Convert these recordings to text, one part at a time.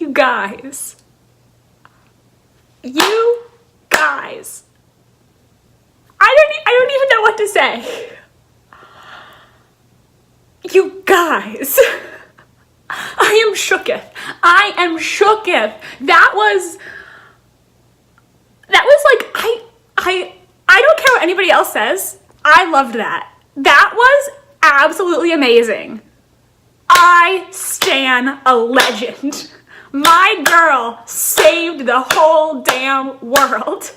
You guys. You guys. I don't even know what to say. You guys. I am shooketh. I am shooketh. That was like, I don't care what anybody else says. I loved that. That was absolutely amazing. I stan a legend. My girl saved the whole damn world.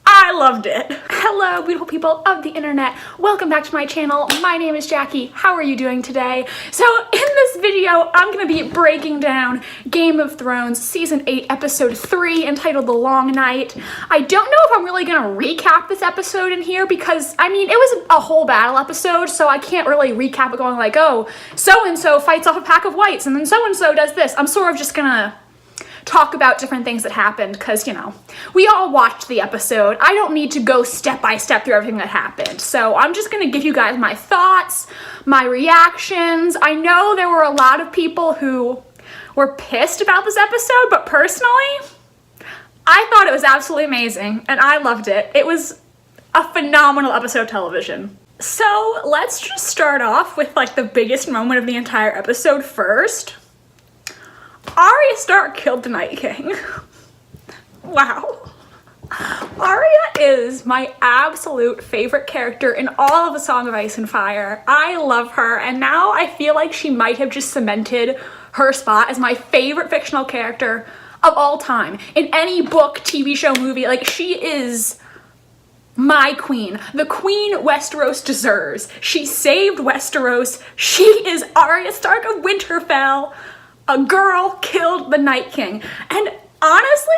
I loved it. Hello, beautiful people of the internet. Welcome back to my channel. My name is Jackie. How are you doing today? So in this video, I'm gonna be breaking down Game of Thrones Season 8, Episode 3, entitled The Long Night. I don't know if I'm really gonna recap this episode in here because, I mean, it was a whole battle episode, so I can't really recap it going like, oh, so-and-so fights off a pack of whites, and then so-and-so does this. I'm sort of just gonna talk about different things that happened because, you know, we all watched the episode. I don't need to go step by step through everything that happened. So I'm just gonna give you guys my thoughts, my reactions. I know there were a lot of people who were pissed about this episode, but personally, I thought it was absolutely amazing and I loved it. It was a phenomenal episode of television. So let's just start off with like the biggest moment of the entire episode first. Arya Stark killed the Night King. Wow. Arya is my absolute favorite character in all of the Song of Ice and Fire. I love her, and now I feel like she might have just cemented her spot as my favorite fictional character of all time. In any book, TV show, movie, like, she is my queen. The queen Westeros deserves. She saved Westeros. She is Arya Stark of Winterfell. A girl killed the Night King. And honestly,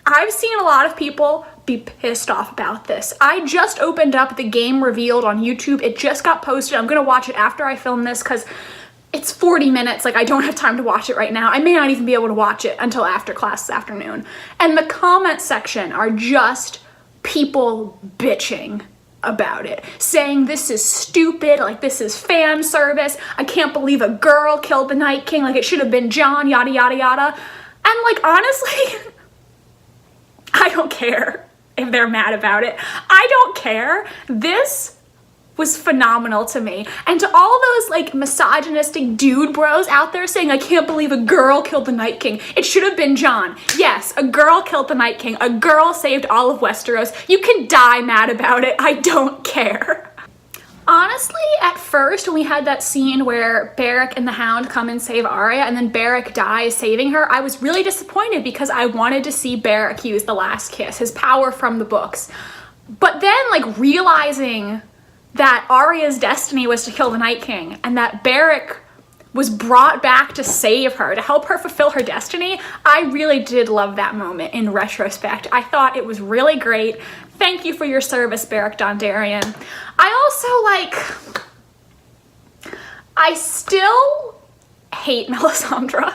I've seen a lot of people be pissed off about this. I just opened up the game revealed on YouTube. It just got posted. I'm gonna watch it after I film this because it's 40 minutes. Like, I don't have time to watch it right now. I may not even be able to watch it until after class this afternoon. And the comment section are just people bitching about it, saying this is stupid, like this is fan service, I can't believe a girl killed the Night King, like it should have been Jon, yada yada yada. And like, honestly, I don't care if they're mad about it. I don't care. This was phenomenal to me. And to all those like misogynistic dude bros out there saying, I can't believe a girl killed the Night King, it should have been Jon. Yes, a girl killed the Night King. A girl saved all of Westeros. You can die mad about it. I don't care. Honestly, at first, when we had that scene where Beric and the Hound come and save Arya, and then Beric dies saving her, I was really disappointed because I wanted to see Beric use the last kiss, his power from the books. But then, like, realizing that Arya's destiny was to kill the Night King and that Beric was brought back to save her, to help her fulfill her destiny, I really did love that moment in retrospect. I thought it was really great. Thank you for your service, Beric Dondarrion. I still hate Melisandre.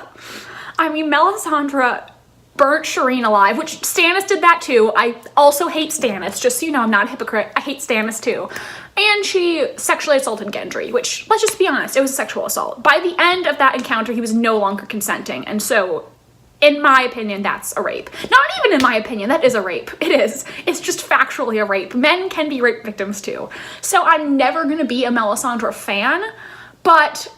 I mean, Melisandre burnt Shireen alive, which Stannis did that too. I also hate Stannis, just so you know, I'm not a hypocrite. I hate Stannis too. And she sexually assaulted Gendry, which, let's just be honest, it was a sexual assault. By the end of that encounter, he was no longer consenting, and so, in my opinion, that's a rape. Not even in my opinion, that is a rape. It is. It's just factually a rape. Men can be rape victims too. So I'm never gonna be a Melisandre fan, but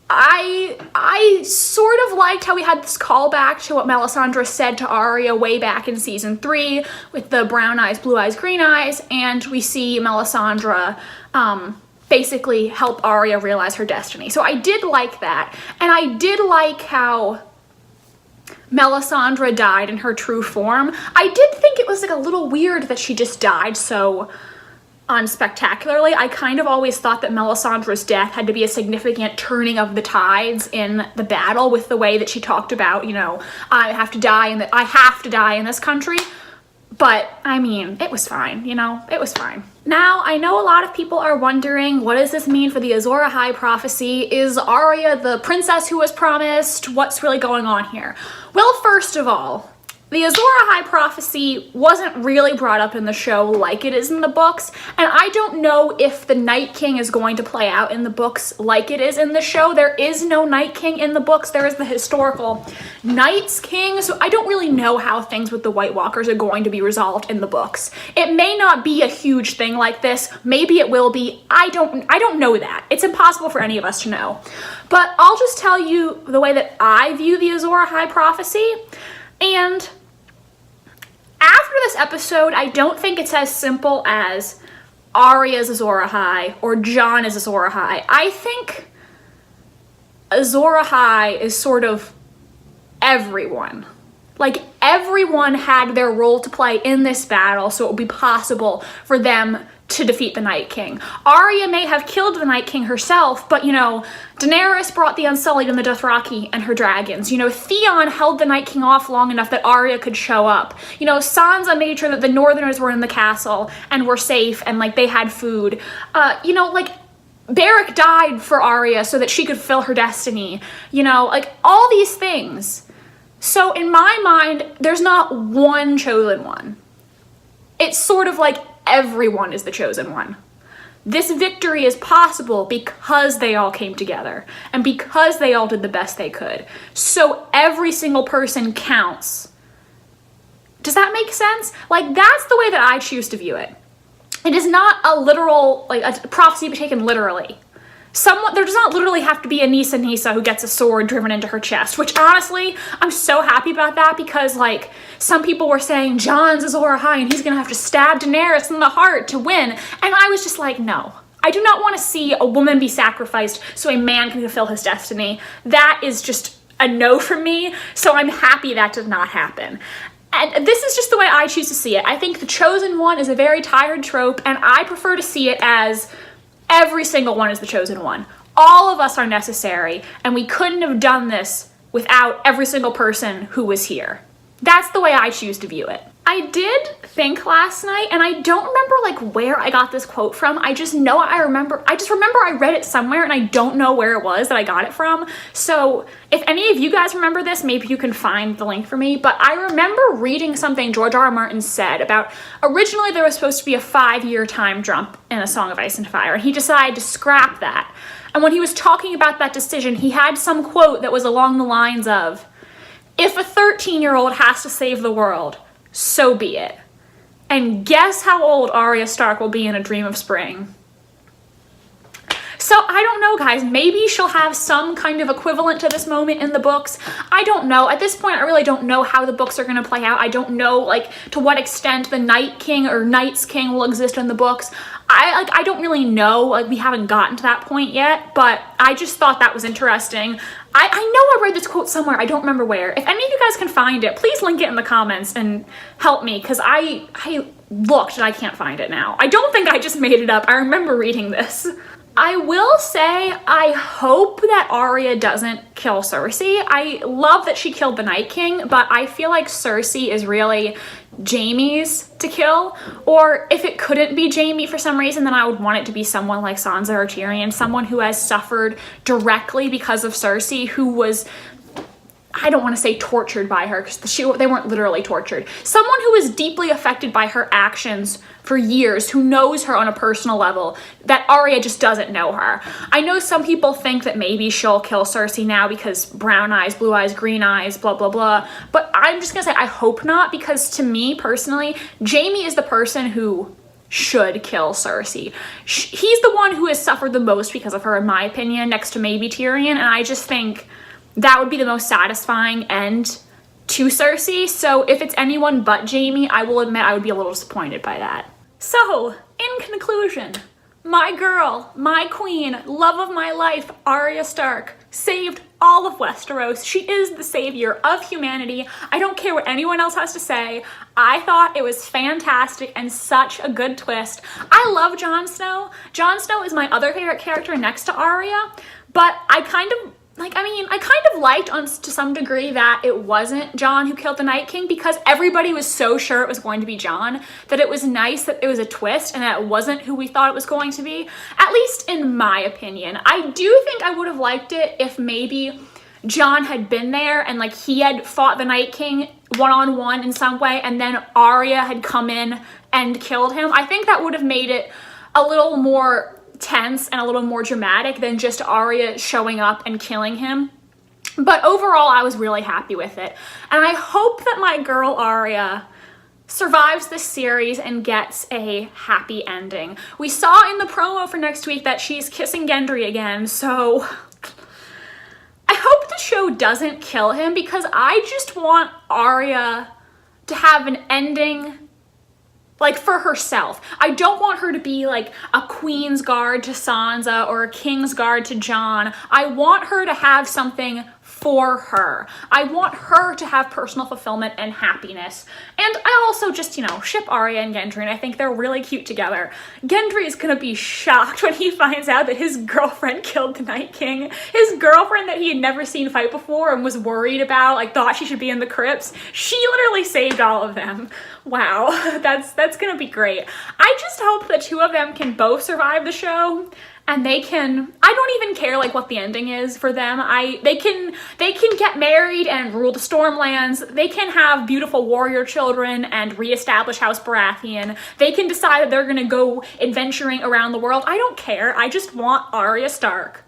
I sort of liked how we had this callback to what Melisandre said to Arya way back in season 3 with the brown eyes, blue eyes, green eyes, and we see Melisandre basically help Arya realize her destiny. So I did like that, and I did like how Melisandre died in her true form. I did think it was like a little weird that she just died so unspectacularly. I kind of always thought that Melisandre's death had to be a significant turning of the tides in the battle with the way that she talked about, you know, I have to die in this country. But I mean, it was fine, you know, it was fine. Now, I know a lot of people are wondering, what does this mean for the Azor Ahai prophecy? Is Arya the princess who was promised? What's really going on here? Well, first of all, The Azor Ahai prophecy wasn't really brought up in the show like it is in the books, and I don't know if the Night King is going to play out in the books like it is in the show. There is no Night King in the books. There is the historical Night's King, so I don't really know how things with the White Walkers are going to be resolved in the books. It may not be a huge thing like this. Maybe it will be. I don't know that. It's impossible for any of us to know. But I'll just tell you the way that I view the Azor Ahai prophecy. And after this episode, I don't think it's as simple as Arya's Azor Ahai or Jon is Azor Ahai. I think Azor Ahai is sort of everyone. Like, everyone had their role to play in this battle, so it would be possible for them to defeat the Night King. Arya may have killed the Night King herself, but, you know, Daenerys brought the Unsullied and the Dothraki and her dragons. You know, Theon held the Night King off long enough that Arya could show up. You know, Sansa made sure that the Northerners were in the castle and were safe and, like, they had food. You know, like, Beric died for Arya so that she could fulfill her destiny. You know, like, all these things. So in my mind, there's not one chosen one. It's sort of like everyone is the chosen one. This victory is possible because they all came together and because they all did the best they could. So every single person counts. Does that make sense? Like, that's the way that I choose to view it. It is not a literal, like, a prophecy to be taken literally. There does not literally have to be a Nisa who gets a sword driven into her chest, which honestly, I'm so happy about that because, like, some people were saying Jon's Azor Ahai and he's gonna have to stab Daenerys in the heart to win. And I was just like, no. I do not want to see a woman be sacrificed so a man can fulfill his destiny. That is just a no from me, so I'm happy that did not happen. And this is just the way I choose to see it. I think the chosen one is a very tired trope, and I prefer to see it as every single one is the chosen one. All of us are necessary, and we couldn't have done this without every single person who was here. That's the way I choose to view it. I did think last night, and I don't remember like where I got this quote from. I just remember I read it somewhere and I don't know where it was that I got it from. So if any of you guys remember this, maybe you can find the link for me. But I remember reading something George R. R. Martin said about, originally there was supposed to be a 5-year time jump in A Song of Ice and Fire, and he decided to scrap that. And when he was talking about that decision, he had some quote that was along the lines of, "If a 13-year-old has to save the world, so be it." And guess how old Arya Stark will be in A Dream of Spring? So I don't know, guys. Maybe she'll have some kind of equivalent to this moment in the books. I don't know. At this point, I really don't know how the books are going to play out. I don't know, like, to what extent the Night King or Night's King will exist in the books. I don't really know. Like, we haven't gotten to that point yet, but I just thought that was interesting. I know I read this quote somewhere. I don't remember where. If any of you guys can find it, please link it in the comments and help me, because I looked and I can't find it now. I don't think I just made it up. I remember reading this. I will say I hope that Arya doesn't kill Cersei. I love that she killed the Night King, but I feel like Cersei is really Jaime's to kill. Or if it couldn't be Jaime for some reason, then I would want it to be someone like Sansa or Tyrion, someone who has suffered directly because of Cersei, who was, I don't want to say tortured by her, because they weren't literally tortured. Someone who was deeply affected by her actions for years, who knows her on a personal level, that Arya just doesn't know her. I know some people think that maybe she'll kill Cersei now because brown eyes, blue eyes, green eyes, blah, blah, blah. But I'm just gonna say I hope not, because to me personally, Jaime is the person who should kill Cersei. He's the one who has suffered the most because of her, in my opinion, next to maybe Tyrion, and I just think that would be the most satisfying end to Cersei. So if it's anyone but Jaime, I will admit I would be a little disappointed by that. So, in conclusion, my girl, my queen, love of my life, Arya Stark, saved all of Westeros. She is the savior of humanity. I don't care what anyone else has to say. I thought it was fantastic and such a good twist. I love Jon Snow. Jon Snow is my other favorite character next to Arya, but I kind of liked to some degree that it wasn't Jon who killed the Night King, because everybody was so sure it was going to be Jon that it was nice that it was a twist and that it wasn't who we thought it was going to be, at least in my opinion. I do think I would have liked it if maybe Jon had been there and like he had fought the Night King one-on-one in some way, and then Arya had come in and killed him, I think that would have made it a little more tense and a little more dramatic than just Arya showing up and killing him. But overall, I was really happy with it. And I hope that my girl Arya survives this series and gets a happy ending. We saw in the promo for next week that she's kissing Gendry again, so I hope the show doesn't kill him, because I just want Arya to have an ending like for herself. I don't want her to be like a Queen's Guard to Sansa or a King's Guard to Jon. I want her to have something for her. I want her to have personal fulfillment and happiness. And I also just, ship Arya and Gendry, and I think they're really cute together. Gendry is gonna be shocked when he finds out that his girlfriend killed the Night King. His girlfriend that he had never seen fight before and was worried about, like thought she should be in the crypts. She literally saved all of them. Wow, that's gonna be great. I just hope the two of them can both survive the show. And I don't even care like what the ending is for them. They can get married and rule the Stormlands. They can have beautiful warrior children and reestablish House Baratheon. They can decide that they're gonna go adventuring around the world. I don't care. I just want Arya Stark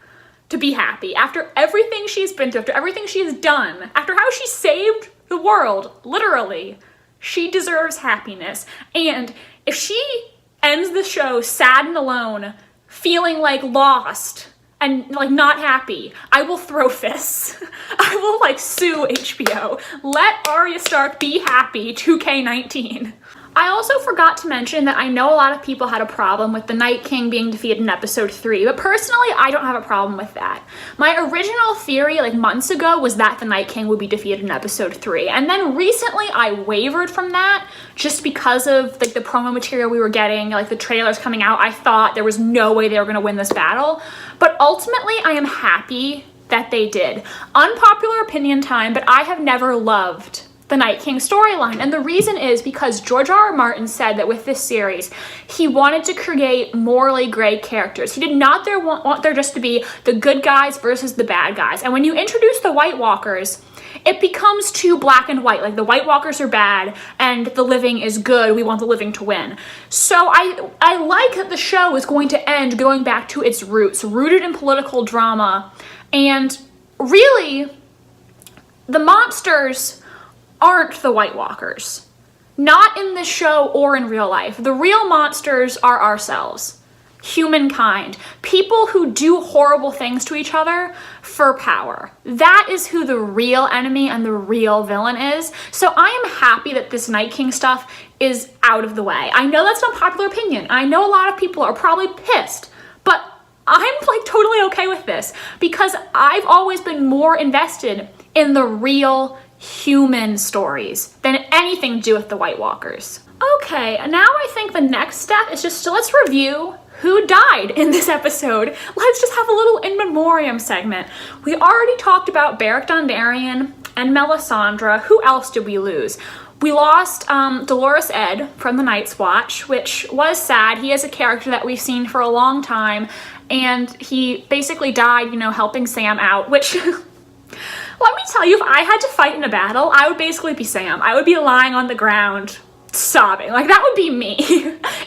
to be happy. After everything she's been through, after everything she has done, after how she saved the world, literally, she deserves happiness. And if she ends the show sad and alone, feeling like lost and like not happy, I will throw fists. I will like sue HBO. Let Arya Stark be happy, 2K19. I also forgot to mention that I know a lot of people had a problem with the Night King being defeated in episode 3, but personally, I don't have a problem with that. My original theory, like months ago, was that the Night King would be defeated in episode 3, and then recently I wavered from that just because of like the promo material we were getting, like the trailers coming out. I thought there was no way they were gonna win this battle, but ultimately I am happy that they did. Unpopular opinion time, but I have never loved the Night King storyline. And the reason is because George R.R. Martin said that with this series, he wanted to create morally gray characters. He did not want there just to be the good guys versus the bad guys. And when you introduce the White Walkers, it becomes too black and white. Like the White Walkers are bad and the living is good. We want the living to win. So I like that the show is going to end going back to its roots, rooted in political drama. And really, the monsters aren't the White Walkers. Not in this show or in real life. The real monsters are ourselves. Humankind. People who do horrible things to each other for power. That is who the real enemy and the real villain is. So I am happy that this Night King stuff is out of the way. I know that's not popular opinion. I know a lot of people are probably pissed, but I'm like totally okay with this because I've always been more invested in the real human stories than anything to do with the White Walkers. Okay, now I think the next step is just let's review who died in this episode. Let's just have a little in memoriam segment. We already talked about Beric Dondarrion and Melisandre. Who else did we lose? We lost Dolorous Edd from the Night's Watch, which was sad. He is a character that we've seen for a long time, and he basically died, helping Sam out, which let me tell you, if I had to fight in a battle, I would basically be Sam. I would be lying on the ground, sobbing. Like, that would be me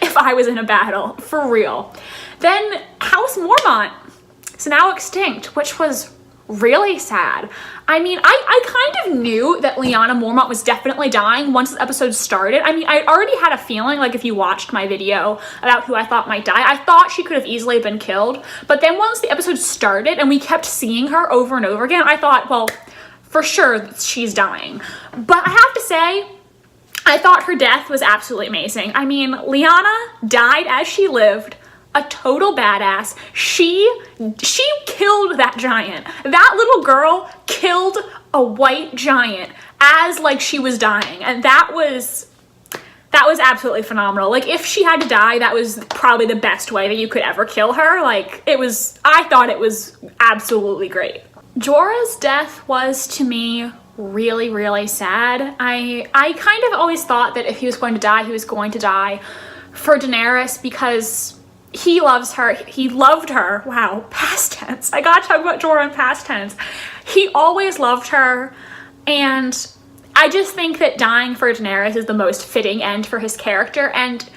if I was in a battle, for real. Then House Mormont is now extinct, which was really sad. I mean, I kind of knew that Lyanna Mormont was definitely dying once the episode started. I mean, I already had a feeling, like if you watched my video about who I thought might die, I thought she could have easily been killed. But then once the episode started and we kept seeing her over and over again, I thought, well, for sure she's dying. But I have to say, I thought her death was absolutely amazing. I mean, Lyanna died as she lived, a total badass. She killed that giant. That little girl killed a white giant as like she was dying, and that was absolutely phenomenal. Like, if she had to die, that was probably the best way that you could ever kill her. Like, I thought it was absolutely great. Jorah's death was, to me, really, really sad. I kind of always thought that if he was going to die, he was going to die for Daenerys because he loves her. He loved her. Wow, past tense. I gotta talk about Jorah in past tense. He always loved her, and I just think that dying for Daenerys is the most fitting end for his character, and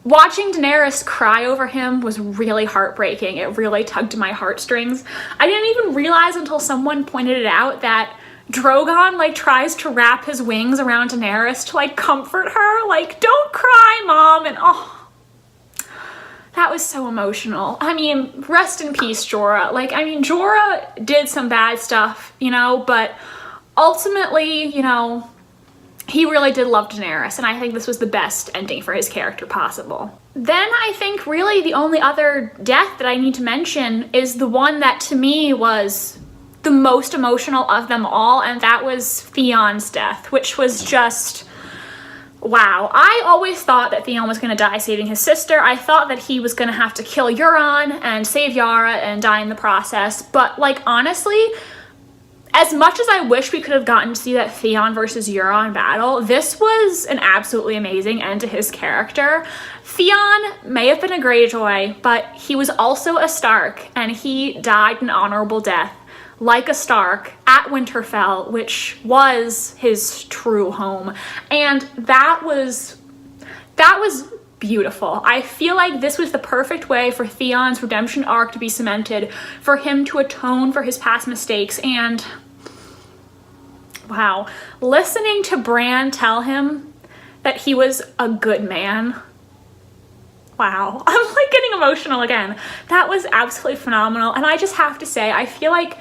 watching Daenerys cry over him was really heartbreaking. It really tugged my heartstrings. I didn't even realize until someone pointed it out that Drogon like tries to wrap his wings around Daenerys to like comfort her, like, don't cry, mom, and oh, that was so emotional. I mean, rest in peace, Jorah. Like, I mean, Jorah did some bad stuff, you know, but ultimately, you know, he really did love Daenerys, and I think this was the best ending for his character possible. Then I think really the only other death that I need to mention is the one that to me was the most emotional of them all, and that was Theon's death, which was just, wow. I always thought that Theon was going to die saving his sister. I thought that he was going to have to kill Euron and save Yara and die in the process, but like honestly, as much as I wish we could have gotten to see that Theon versus Euron battle, this was an absolutely amazing end to his character. Theon may have been a Greyjoy, but he was also a Stark, and he died an honorable death, like a Stark, at Winterfell, which was his true home. And that was beautiful. I feel like this was the perfect way for Theon's redemption arc to be cemented, for him to atone for his past mistakes, and wow, listening to Bran tell him that he was a good man. Wow, I'm like getting emotional again. That was absolutely phenomenal. And I just have to say, I feel like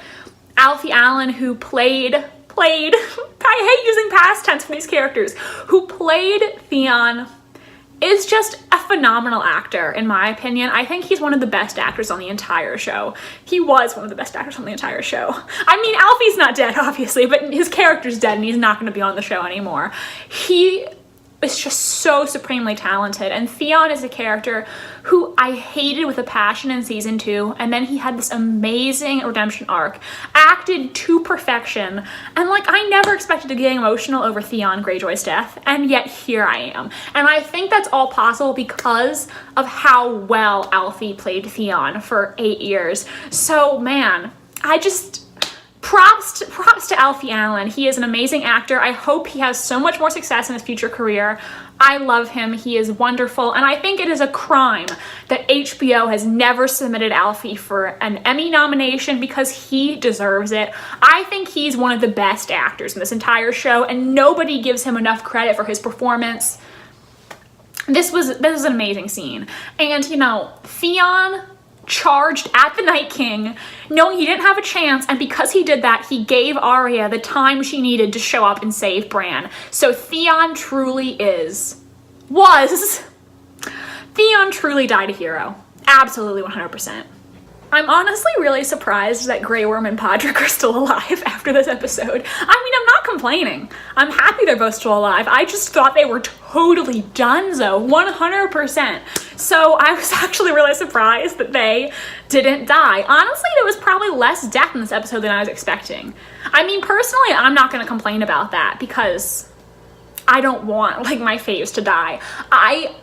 Alfie Allen, who played, I hate using past tense for these characters, who played Theon, is just a phenomenal actor, in my opinion. I think he's one of the best actors on the entire show. He was one of the best actors on the entire show. I mean, Alfie's not dead, obviously, but his character's dead and he's not going to be on the show anymore. He is just so supremely talented, and Theon is a character who I hated with a passion in season 2, and then he had this amazing redemption arc, acted to perfection, and like I never expected to get emotional over Theon Greyjoy's death, and yet here I am. And I think that's all possible because of how well Alfie played Theon for 8 years. So man, I just props to Alfie Allen. He is an amazing actor. I hope he has so much more success in his future career. I love him. He is wonderful. And I think it is a crime that HBO has never submitted Alfie for an Emmy nomination, because he deserves it. I think he's one of the best actors in this entire show, and nobody gives him enough credit for his performance. This was an amazing scene. And you know, Theon charged at the Night King, knowing he didn't have a chance, and because he did that, he gave Arya the time she needed to show up and save Bran. So Theon truly died a hero. Absolutely 100%. I'm honestly really surprised that Grey Worm and Podrick are still alive after this episode. I mean, I'm not complaining. I'm happy they're both still alive. I just thought they were totally donezo, 100%. So I was actually really surprised that they didn't die. Honestly, there was probably less death in this episode than I was expecting. I mean, personally, I'm not gonna complain about that because I don't want like my faves to die. I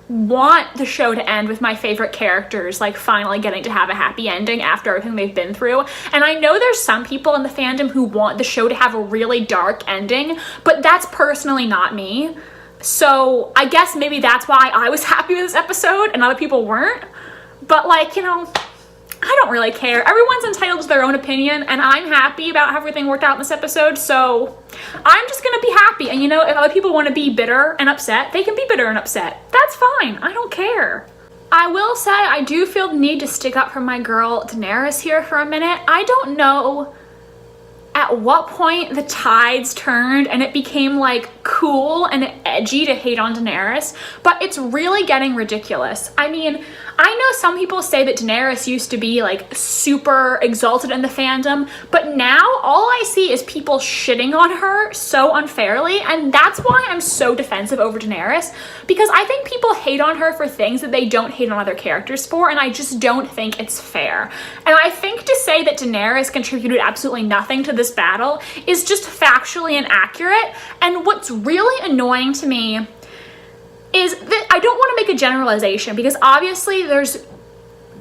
want the show to end with my favorite characters like finally getting to have a happy ending after everything they've been through. And I know there's some people in the fandom who want the show to have a really dark ending, but that's personally not me. So I guess maybe that's why I was happy with this episode and other people weren't. But like, you know, I don't really care. Everyone's entitled to their own opinion, and I'm happy about how everything worked out in this episode, so I'm just gonna be happy. And you know, if other people want to be bitter and upset, they can be bitter and upset. That's fine. I don't care. I will say I do feel the need to stick up for my girl Daenerys here for a minute. I don't know at what point the tides turned and it became like cool and edgy to hate on Daenerys, but it's really getting ridiculous. I mean, I know some people say that Daenerys used to be like super exalted in the fandom, but now all I see is people shitting on her so unfairly, and that's why I'm so defensive over Daenerys, because I think people hate on her for things that they don't hate on other characters for, and I just don't think it's fair. And I think to say that Daenerys contributed absolutely nothing to this battle is just factually inaccurate, and what's really annoying to me is that I don't want to make a generalization, because obviously there's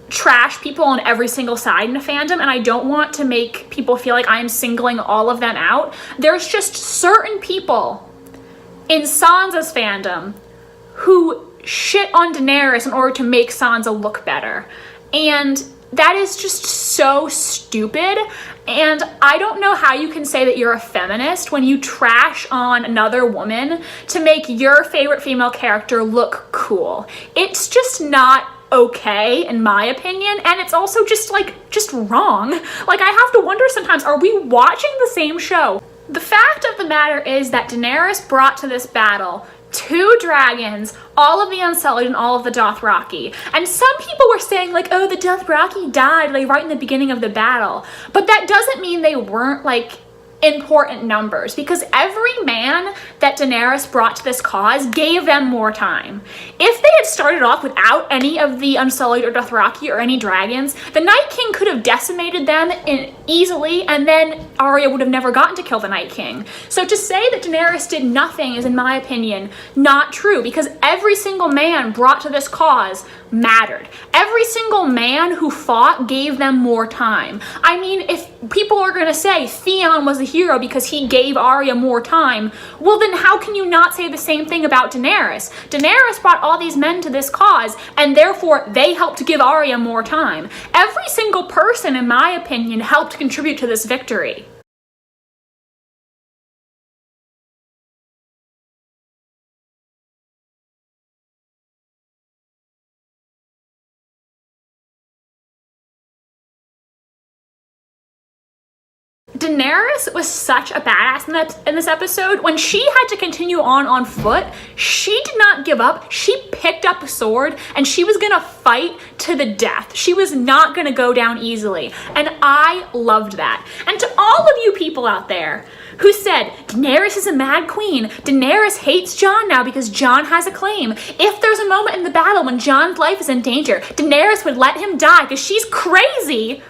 trash people on every single side in a fandom, and I don't want to make people feel like I'm singling all of them out. There's just certain people in Sansa's fandom who shit on Daenerys in order to make Sansa look better. And that is just so stupid. And I don't know how you can say that you're a feminist when you trash on another woman to make your favorite female character look cool. It's just not okay, in my opinion, and it's also just wrong. Like, I have to wonder sometimes, are we watching the same show? The fact of the matter is that Daenerys brought to this battle 2 dragons, all of the Unsullied and all of the Dothraki. And some people were saying, like, oh, the Dothraki died, like, right in the beginning of the battle. But that doesn't mean they weren't, like, important numbers, because every man that Daenerys brought to this cause gave them more time. If they had started off without any of the Unsullied or Dothraki or any dragons, the Night King could have decimated them easily, and then Arya would have never gotten to kill the Night King. So to say that Daenerys did nothing is, in my opinion, not true, because every single man brought to this cause mattered. Every single man who fought gave them more time. I mean, if people are gonna say Theon was a hero because he gave Arya more time, well then how can you not say the same thing about Daenerys? Daenerys brought all these men to this cause, and therefore they helped to give Arya more time. Every single person, in my opinion, helped contribute to this victory. Daenerys was such a badass in this episode. When she had to continue on foot, she did not give up. She picked up a sword and she was gonna fight to the death. She was not gonna go down easily. And I loved that. And to all of you people out there who said, Daenerys is a mad queen, Daenerys hates Jon now because Jon has a claim. If there's a moment in the battle when Jon's life is in danger, Daenerys would let him die because she's crazy.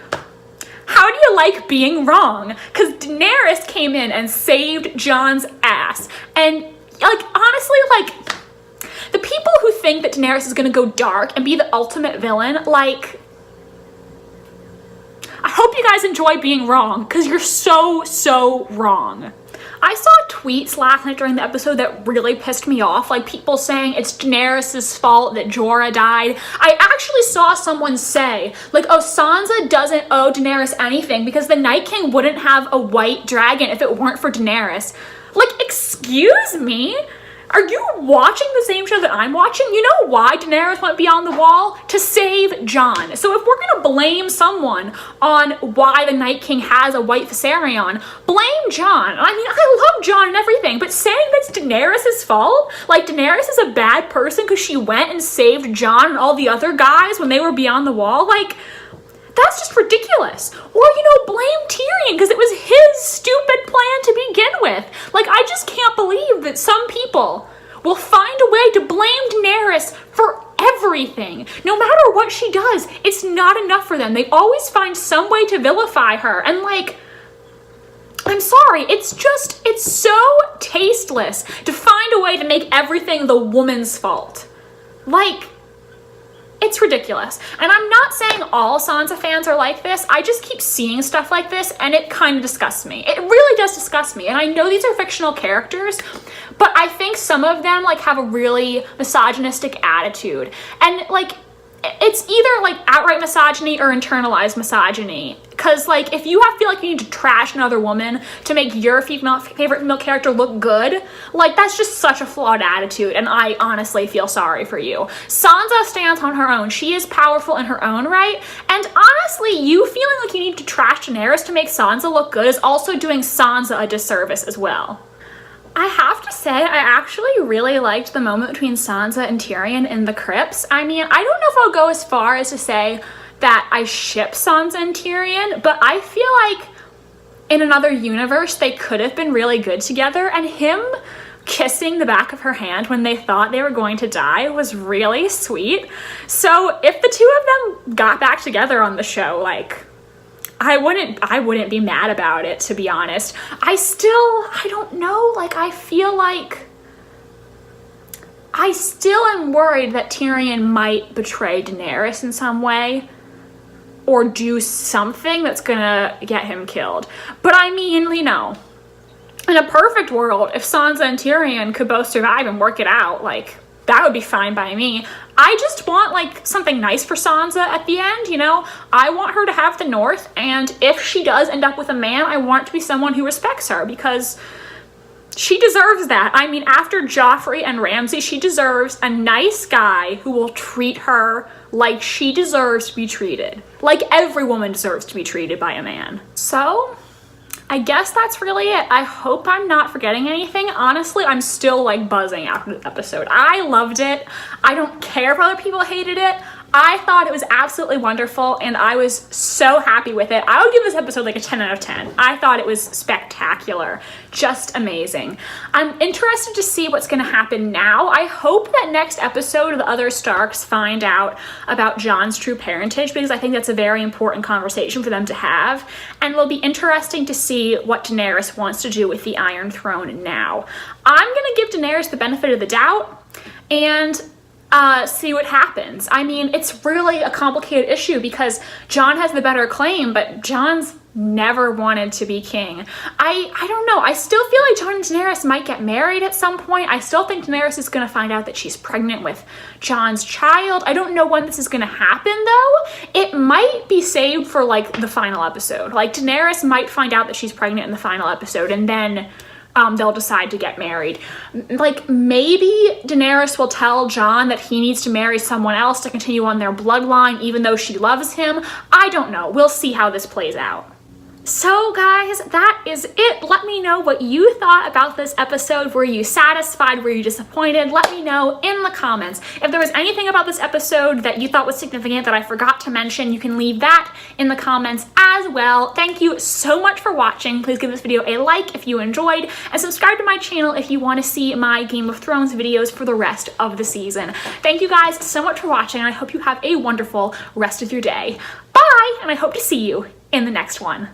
How do you like being wrong? Because Daenerys came in and saved Jon's ass. And, like, honestly, like, the people who think that Daenerys is gonna go dark and be the ultimate villain, like, I hope you guys enjoy being wrong, because you're so wrong. I saw tweets last night during the episode that really pissed me off, like people saying it's Daenerys' fault that Jorah died. I actually saw someone say, like, oh, Sansa doesn't owe Daenerys anything because the Night King wouldn't have a white dragon if it weren't for Daenerys. Like, excuse me? Are you watching the same show that I'm watching? You know why Daenerys went beyond the wall? To save Jon. So if we're gonna blame someone on why the Night King has a white Viserion, blame Jon. I mean, I love Jon and everything, but saying that's Daenerys' fault? Like, Daenerys is a bad person because she went and saved Jon and all the other guys when they were beyond the wall? Like, that's just ridiculous. Or, you know, blame Tyrion because it was his stupid plan to begin with. Like, I just can't believe that some people will find a way to blame Daenerys for everything. No matter what she does, it's not enough for them. They always find some way to vilify her. And, like, I'm sorry, it's so tasteless to find a way to make everything the woman's fault. Like, it's ridiculous. And I'm not saying all Sansa fans are like this. I just keep seeing stuff like this and it kind of disgusts me. It really does disgust me. And I know these are fictional characters, but I think some of them like have a really misogynistic attitude. And like, it's either like outright misogyny or internalized misogyny. Because like, if you feel like you need to trash another woman to make your favorite female character look good, like that's just such a flawed attitude, and I honestly feel sorry for you. Sansa stands on her own. She is powerful in her own right, and honestly, you feeling like you need to trash Daenerys to make Sansa look good is also doing Sansa a disservice as well. I have to say, I actually really liked the moment between Sansa and Tyrion in the crypts. I mean, I don't know if I'll go as far as to say that I ship Sansa and Tyrion, but I feel like in another universe, they could have been really good together, and him kissing the back of her hand when they thought they were going to die was really sweet. So if the two of them got back together on the show, like, I wouldn't be mad about it, to be honest. I don't know, like, I feel like I still am worried that Tyrion might betray Daenerys in some way. or do something that's gonna get him killed. But I mean, you know, in a perfect world, if Sansa and Tyrion could both survive and work it out, like, that would be fine by me. I just want, like, something nice for Sansa at the end, you know? I want her to have the North, and if she does end up with a man, I want it to be someone who respects her, because she deserves that. I mean, after Joffrey and Ramsay, she deserves a nice guy who will treat her like she deserves to be treated. Like every woman deserves to be treated by a man. So, I guess that's really it. I hope I'm not forgetting anything. Honestly, I'm still like buzzing after this episode. I loved it. I don't care if other people hated it. I thought it was absolutely wonderful and I was so happy with it. I would give this episode like a 10 out of 10. I thought it was spectacular. Just amazing. I'm interested to see what's going to happen now. I hope that next episode the other Starks find out about Jon's true parentage, because I think that's a very important conversation for them to have. And it'll be interesting to see what Daenerys wants to do with the Iron Throne now. I'm going to give Daenerys the benefit of the doubt and see what happens. I mean, it's really a complicated issue because Jon has the better claim, but Jon's never wanted to be king. I don't know. I still feel like Jon and Daenerys might get married at some point. I still think Daenerys is going to find out that she's pregnant with Jon's child. I don't know when this is going to happen though. It might be saved for like the final episode. Like Daenerys might find out that she's pregnant in the final episode and then they'll decide to get married. Like maybe Daenerys will tell Jon that he needs to marry someone else to continue on their bloodline even though she loves him. I don't know. We'll see how this plays out. So guys, that is it. Let me know what you thought about this episode. Were you satisfied? Were you disappointed? Let me know in the comments. If there was anything about this episode that you thought was significant that I forgot to mention, you can leave that in the comments as well. Thank you so much for watching. Please give this video a like if you enjoyed, and subscribe to my channel if you want to see my Game of Thrones videos for the rest of the season. Thank you guys so much for watching, and I hope you have a wonderful rest of your day. Bye, and I hope to see you in the next one.